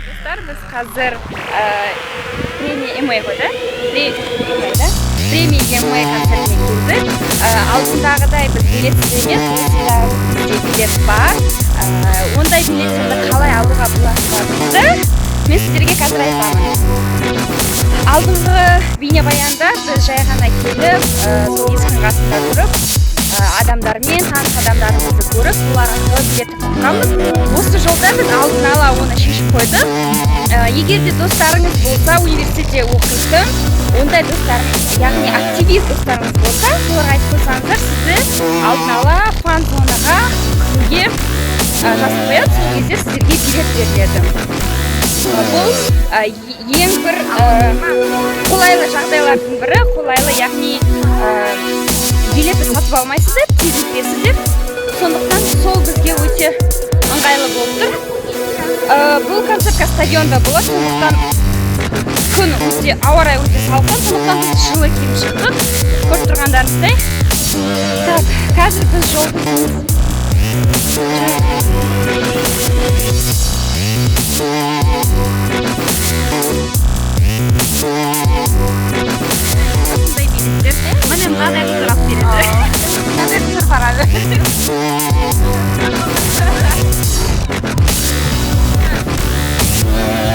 Достар, біз қазір премия МЭ ғой, да? Премия МЭ концертіне келдік. Алдындағыдай біз билетсіз емес, осындағы бізде билет бар. Ондай билеттерді қалай алуға болатындығымызды мен сіздерге қазір айтамын. Алдыңғы бейнебаянда біз жай ғана келіп, сол есіктің қасында тұрып, адамдармен, таныс адамдарымызды көріп, олар арқылы билетті тапқанбыз. Осы жолда біз алдын ала оны шешіп қойдық. Егер де достарыңыз болса, университетте оқитын, ондай достарыңыз, яғни активист достарыңыз болса, соларға айтып қойсаңыздар, сізді алдын ала фан зонаға кіруге жазып қояды, сол кезде сіздерге билет беріледі. Бұл ең бір қолайлы жағдайлардың бірі, қолайлы, яғни билетті сатып алмайсыздар, тез өтпесіздер. Сондықтан сол бізге өте ыңғайлы болып тұр. Бұл концертка стадионда болады, сондықтан күн өте, ауа райы өте салқын, сондықтан біз жылы киім шықтық. Көріп тұрғандарыңыздай. Так, қазір біз жолдамыз. Осындай билеттер. Міне мынадай қыздар алып береді. Мынадай қыздар барады.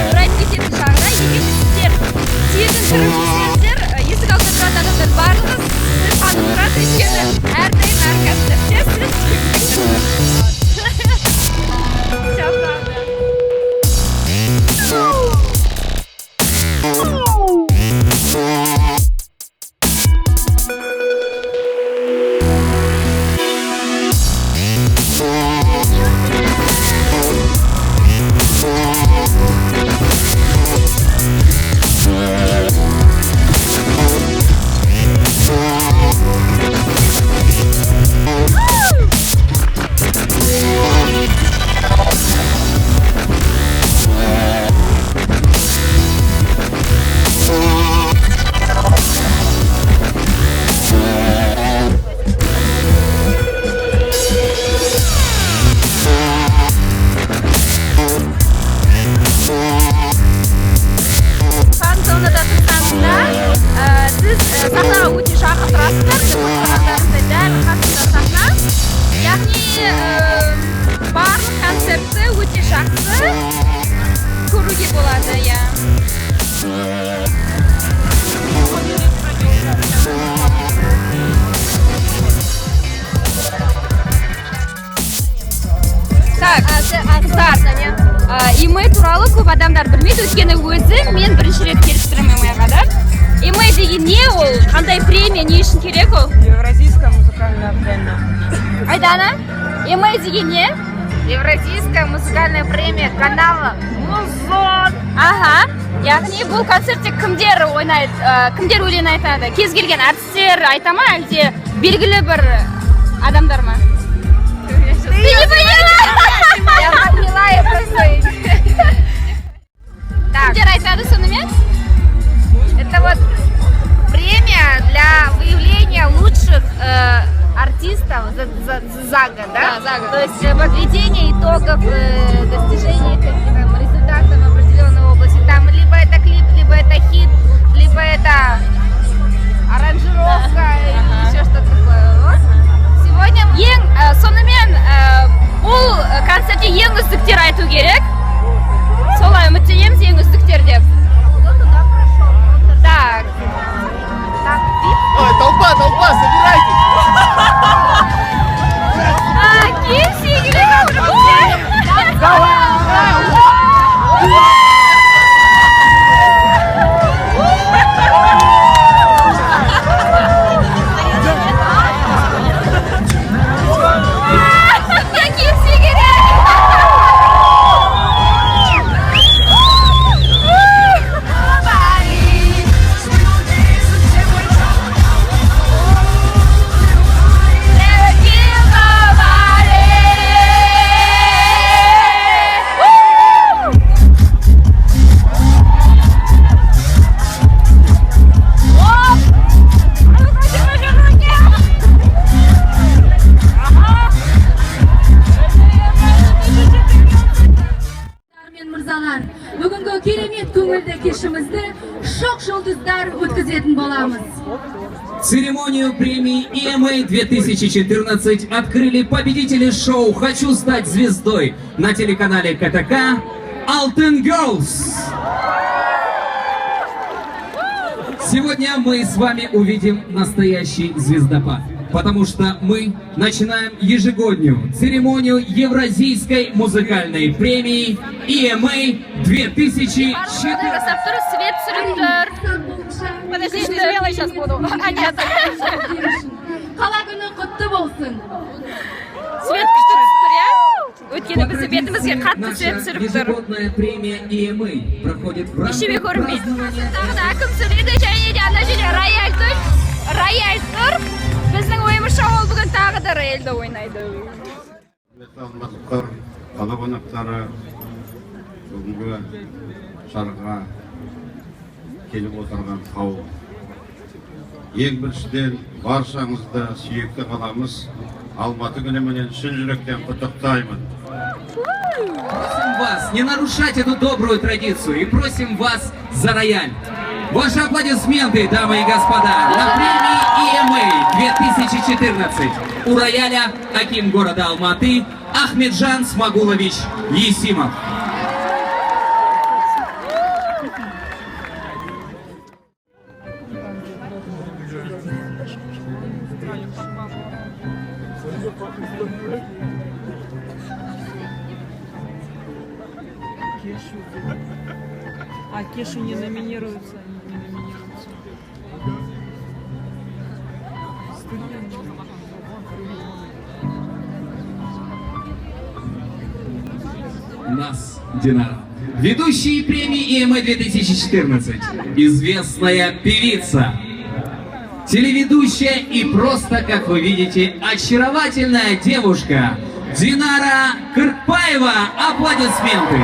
Бір айтып кететін жағдай, егер сіздер тегін кіріп жүрсеңіздер, есік алдында тұратын адамдар барлығы сізді танып тұрады, өйткені әрдайым әр концертте сіз тегін МЭ туралы көп адамдар білмейді, өйткені өзі мен бірінші рет келіп тұрмын МЭ-ға да. МЭ деген не ол? Қандай премия, не үшін керек ол? Евразийская музыкальная премия. Айдана, МЭ деген не? Евразийская музыкальная премия канала Музон. Ага, яғни бұл концертте кімдер ойнайды, кімдер өлең айтады? Кез келген артистер айта ма, әлде белгілі бір адамдар ма? Ты не поняла? Я поняла и просто. Кімдер айтады сонымен? Это вот премия для выявления лучших артистов за год, да? Да, за год. То есть подведение итогов достижений результатов в определенной области. Там либо это клип, либо это хит, либо это аранжировка или еще что-то такое. Вот. Сегодня сонымен бұл концертте ең үздіктер айту керек. Солай үміттенеміз, ең үздіктер деп. Так. Ой, толпа, собирайтесь! Ким сегілі достар, бүгінгі керемет көңілді кешімізді шоқ жұлдыздар өткізетін боламыз. Церемонию премии EMA 2014 открыли победители шоу «Хочу стать звездой» на телеканале КТК Алтын Girls. Сегодня мы с вами увидим настоящий звездопад, потому что мы начинаем ежегодную церемонию Евразийской музыкальной премии EMA 2014. Свет сүріп тұр. Подожди, что я делать сейчас буду? А нет. Қала күні құтты болсын. Свет күшті түсіп тұр, иә? Өйткені біздің бетімізге қатты свет түсіріп тұр. Ежегодная премия EMA проходит в Нешеме рамках көрінбейді. празднования. Тағы да кім сөйлейді және де ана жерде рояль тұр. Біздің ойымызша ол бүгін тағы да рояльді ойнайды. Алматылықтар, қала қонақтары бүгінгі шараға келіп отырған қауым. Ең біріншіден баршаңызды сүйікті қаламыз Алматы күніменен шын жүректен құттықтаймын. Просим вас не нарушать эту добрую традицию и просим вас за рояль. Ваши аплодисменты, дамы и господа, на премии EMA 2014. У рояля аким города Алматы Ахмеджан Смагулович Есимов. А Кешу не номинируются. Нас, Динара. Ведущие премии EMA 2014. Известная певица, телеведущая и просто, как вы видите, очаровательная девушка Динара Кырпаева. Аплодисменты.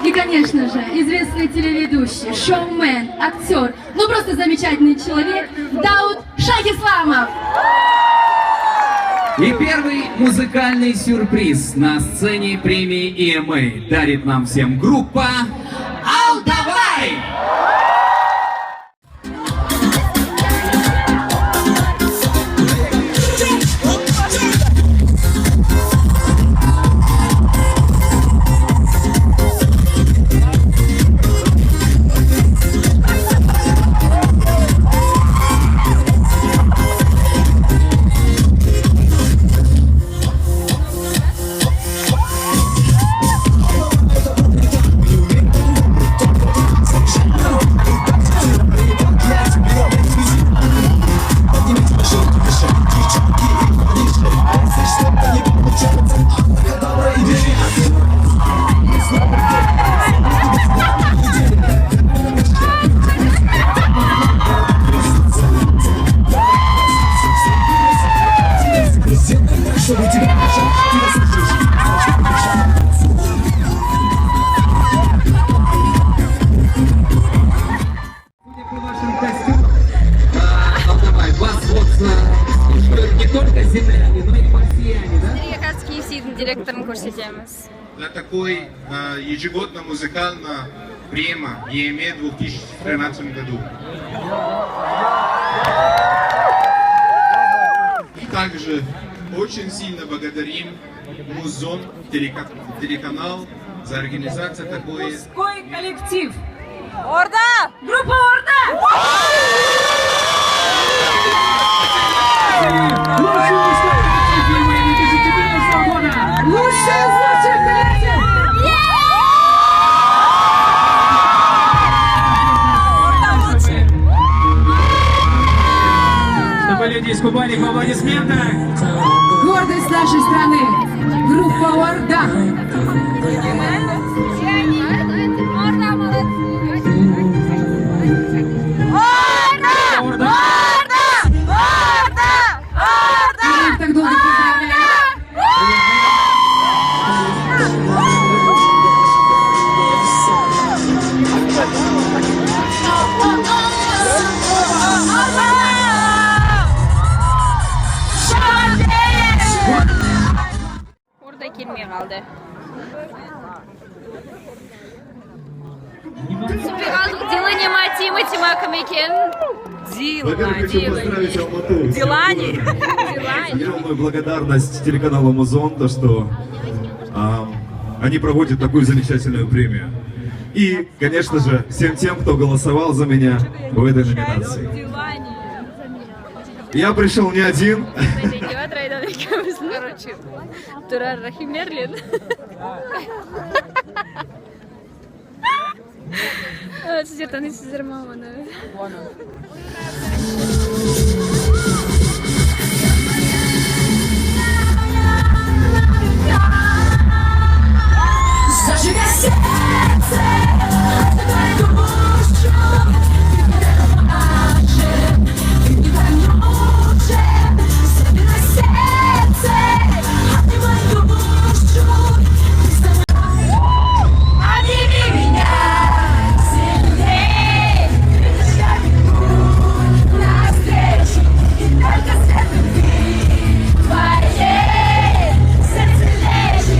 И, конечно же, известный телеведущий, шоумен, актер, ну просто замечательный человек Дауд Шахисламов. И первый музыкальный сюрприз на сцене премии EMA дарит нам всем группа «Алтавай». Судя по вашим костюмам, Алтавай, вас вот слушают не только земляне, но и марсиане, да? Сіздерге қазір KFC-дің директорын көрсетеміз. Для такой ежегодно музыкальная премия EMA в 2013 году. И также очень сильно благодарим Музон, телеканал, за организацию такой. Мужской коллектив. Орда! Группа Орда! Лучший из лучших коллектив! Чтобы люди из Кубани по аплодисментах. Гордость нашей страны! Группа Орда! Орда, молодцы! Мы их так долго поздравляем! Орда келмей қалды. Супералдық Дилани Тимати Макамекен. Во-первых, хочу поздравить Алмату. Дилани. Огромную благодарность телеканалу Музон, то что они проводят такую замечательную премию. И, конечно же, всем тем, кто голосовал за меня в этой номинации. Я пришел не один. Короче, Турар Рахимерлин. Сидетаны сіздермауыны. Зажигай сердце, отдавай душу, ты не поймешь, собирай сердце, отдавай душу, обними меня сильней, ведь я бегу навстречу, и только свет любви твоей сердце лечит.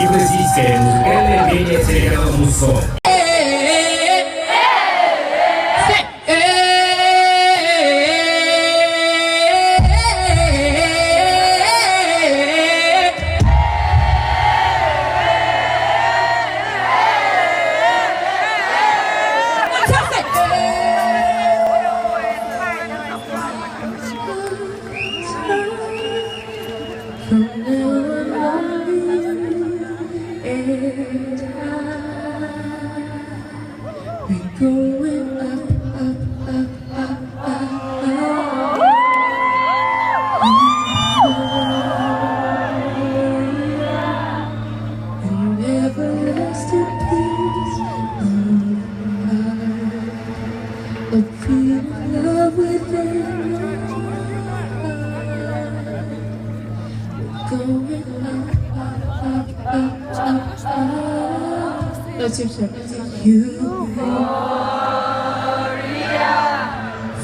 Евразийская музыкальная премия телеканала Музон.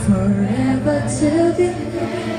Forever till the end.